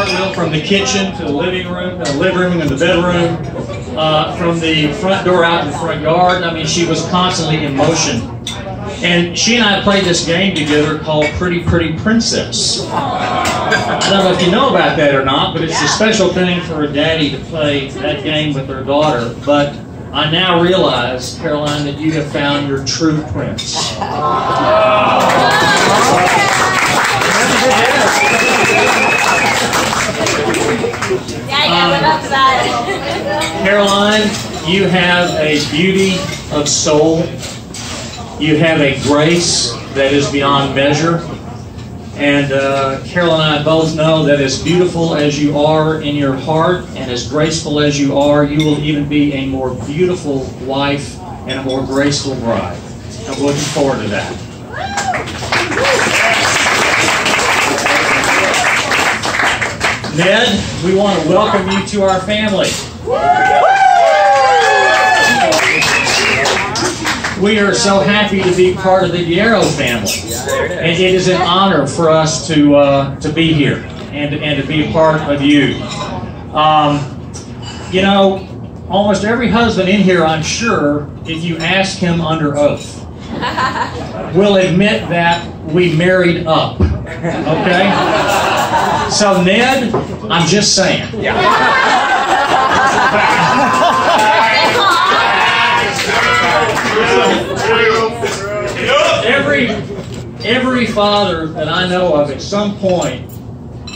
cartwheel from the kitchen to the living room, and the bedroom, from the front door out in the front yard. I mean, she was constantly in motion. And she and I played this game together called Pretty Pretty Princess. I don't know if you know about that or not, but it's a special thing for a daddy to play that game with their daughter. But I now realize, Caroline, that you have found your true prince. Caroline, you have a beauty of soul. You have a grace that is beyond measure. And Carol and I both know that as beautiful as you are in your heart and as graceful as you are, you will even be a more beautiful wife and a more graceful bride. I'm looking forward to that. Ned, we want to welcome you to our family. We are so happy to be part of the Guerrero family, and it is an honor for us to be here and to be a part of you. You know, almost every husband in here, I'm sure, if you ask him under oath, will admit that we married up. Okay? So Ned, I'm just saying. Every father that I know of at some point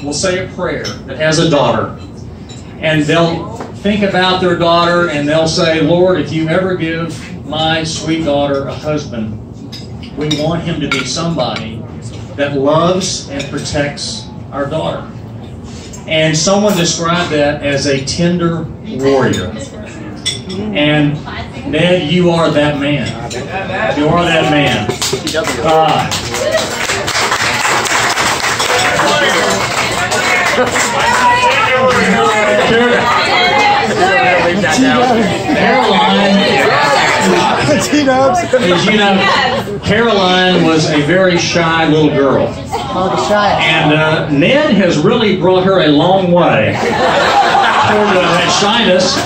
will say a prayer that has a daughter, and they'll think about their daughter and they'll say, Lord, if you ever give my sweet daughter a husband, we want him to be somebody that loves and protects our daughter. And someone described that as a tender warrior. And Ned, you are that man. You are that man. Caroline was a very shy little girl. And Ned has really brought her a long way toward that shyness.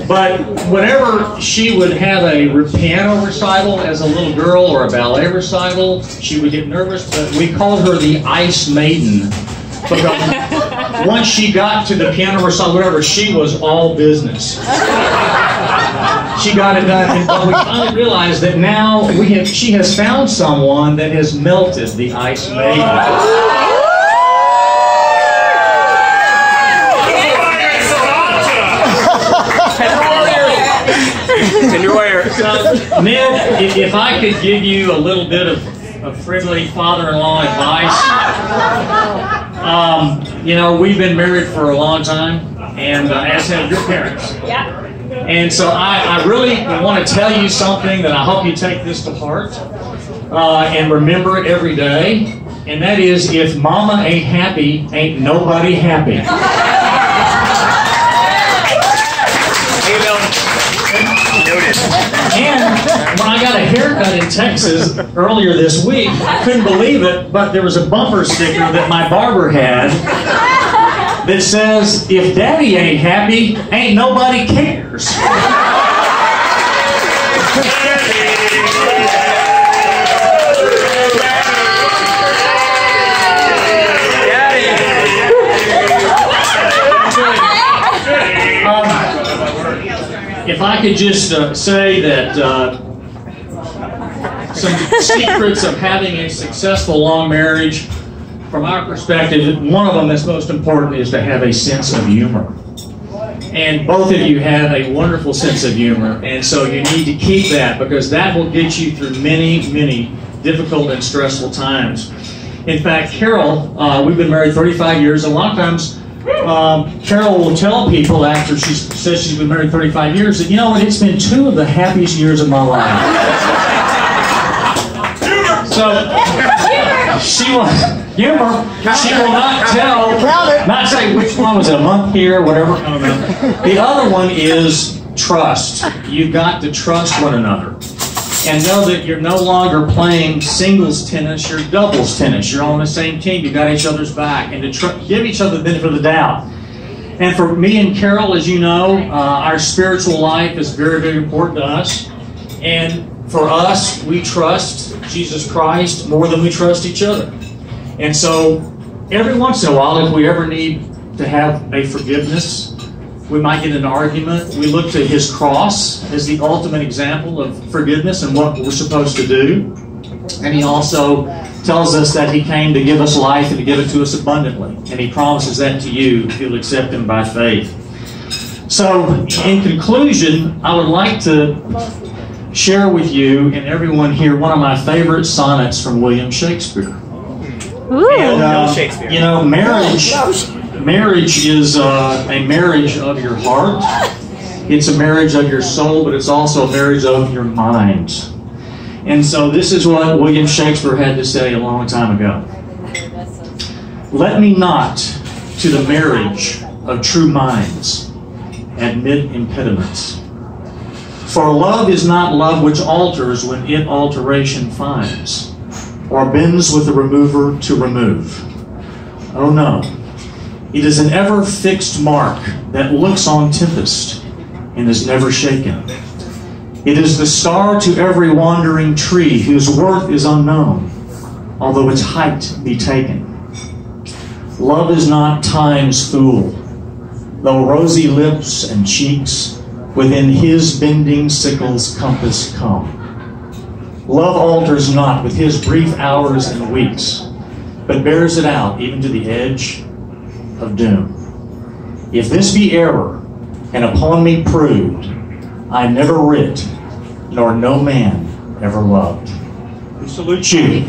But whenever she would have a piano recital as a little girl or a ballet recital, she would get nervous, but we called her the Ice Maiden. Because once she got to the piano recital, whatever, she was all business. She got it done, but we finally realized that now she has found someone that has melted the Ice Maiden. Ned, if I could give you a little bit of friendly father-in-law advice, you know, we've been married for a long time, and as have your parents. Yeah. And so I really want to tell you something that I hope you take this to heart and remember it every day, and that is, if mama ain't happy, ain't nobody happy. And when I got a haircut in Texas earlier this week, I couldn't believe it, but there was a bumper sticker that my barber had that says, if daddy ain't happy, ain't nobody cares. If I could just say that some secrets of having a successful long marriage, from our perspective, one of them that's most important is to have a sense of humor. And both of you have a wonderful sense of humor, and so you need to keep that, because that will get you through many, many difficult and stressful times. In fact, Carol, we've been married 35 years, and a lot of times Carol will tell people after she says she's been married 35 years that, you know what, it's been 2 of the happiest years of my life. So she will not tell, not say which one was a month here, whatever. No, no. The other one is trust. You've got to trust one another. And know that you're no longer playing singles tennis, you're doubles tennis. You're on the same team, you got each other's back, and to give each other the benefit of the doubt. And for me and Carol, as you know, our spiritual life is very, very important to us. And for us, we trust Jesus Christ more than we trust each other. And so, every once in a while, if we ever need to have a forgiveness, we might get in an argument. We look to His cross as the ultimate example of forgiveness and what we're supposed to do. And He also tells us that He came to give us life and to give it to us abundantly. And He promises that to you if you'll accept Him by faith. So, in conclusion, I would like to share with you and everyone here one of my favorite sonnets from William Shakespeare. And, you know, marriage is a marriage of your heart. It's a marriage of your soul, but it's also a marriage of your mind. And so this is what William Shakespeare had to say a long time ago. Let me not to the marriage of true minds admit impediments. For love is not love which alters when it alteration finds, or bends with the remover to remove. Oh no, it is an ever-fixed mark that looks on tempest and is never shaken. It is the star to every wandering tree whose worth is unknown, although its height be taken. Love is not time's fool, though rosy lips and cheeks within his bending sickle's compass come. Love alters not with his brief hours and weeks, but bears it out even to the edge of doom. If this be error, and upon me proved, I never writ, nor no man ever loved. We salute you.